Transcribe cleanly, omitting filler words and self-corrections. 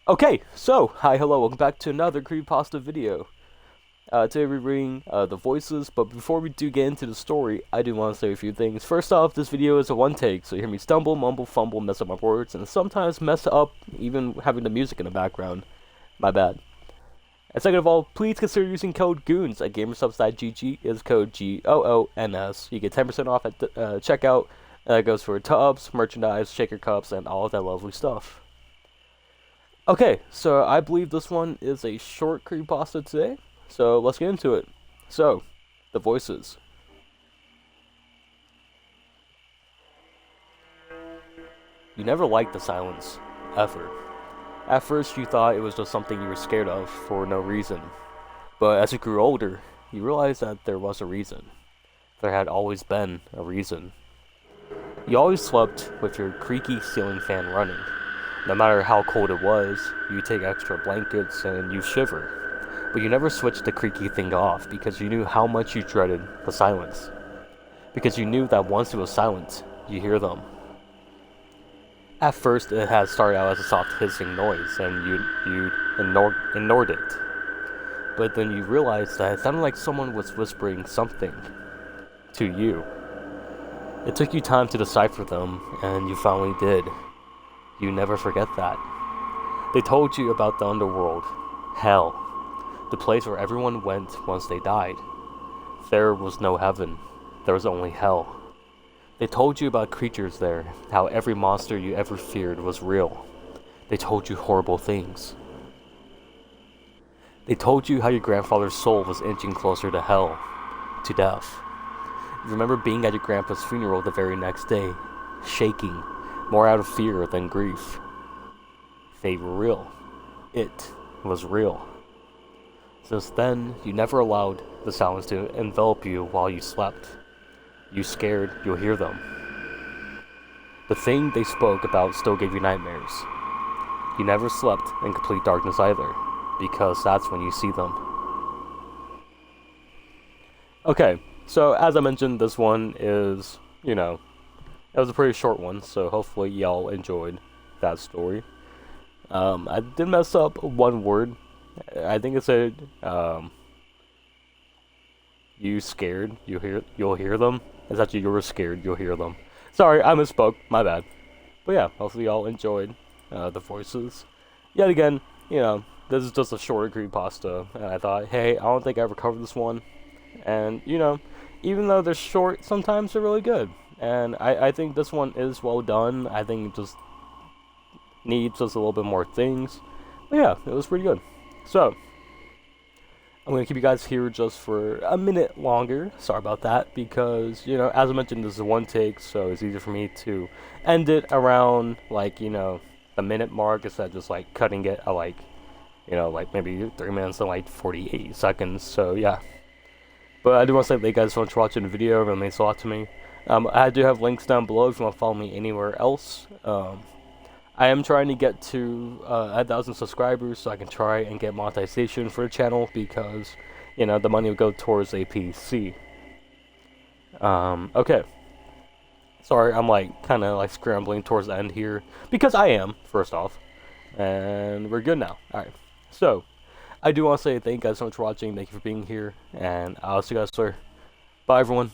Okay, so, hi, hello, welcome back to another Creepypasta video. Today we're reading the voices, but before we do get into the story, I do want to say a few things. First off, this video is a one take, so you hear me stumble, mumble, fumble, mess up my words, and sometimes mess up even having the music in the background. My bad. And second of all, please consider using code GOONS at gamersubs.gg. Is code GOONS. You get 10% off at checkout, and that goes for tubs, merchandise, shaker cups, and all of that lovely stuff. Okay, so I believe this one is a short creepypasta today, so let's get into it. So, the voices. You never liked the silence, ever. At first you thought it was just something you were scared of for no reason. But as you grew older, you realized that there was a reason. There had always been a reason. You always slept with your creaky ceiling fan running. No matter how cold it was, you take extra blankets and you shiver. But you never switched the creaky thing off because you knew how much you dreaded the silence. Because you knew that once it was silent, you hear them. At first, it had started out as a soft hissing noise and you ignored it. But then you realized that it sounded like someone was whispering something to you. It took you time to decipher them, and you finally did. You never forget that. They told you about the underworld, hell, the place where everyone went once they died. There was no heaven, there was only hell. They told you about creatures there, how every monster you ever feared was real. They told you horrible things. They told you how your grandfather's soul was inching closer to hell, to death. You remember being at your grandpa's funeral the very next day, shaking, more out of fear than grief. They were real. It was real. Since then, you never allowed the silence to envelop you while you slept. You scared you'll hear them. The thing they spoke about still gave you nightmares. You never slept in complete darkness either, because that's when you see them. Okay, so as I mentioned, this one is, it was a pretty short one, so hopefully y'all enjoyed that story. I did mess up one word. I think it said, you scared, you'll hear them. It's actually you were scared, you'll hear them. Sorry, I misspoke, my bad. But yeah, hopefully y'all enjoyed the voices. Yet again, this is just a shorter creepypasta, and I thought, hey, I don't think I ever covered this one. And, even though they're short, sometimes they're really good. And I think this one is well done. I think it just needs just a little bit more things. But yeah, it was pretty good. So, I'm going to keep you guys here just for a minute longer. Sorry about that, because, as I mentioned, this is a one take, so it's easier for me to end it around, the minute mark instead of just, cutting it at, maybe 3 minutes and, 48 seconds. So, yeah. But I do want to say thank you guys so much for watching the video. It really means a lot to me. I do have links down below if you want to follow me anywhere else. I am trying to get to 1,000 subscribers so I can try and get monetization for the channel because, the money will go towards a PC. Okay. Sorry, I'm kind of scrambling towards the end here because I am, first off. And we're good now. Alright. So, I do want to say thank you guys so much for watching. Thank you for being here. And I'll see you guys later. Bye, everyone.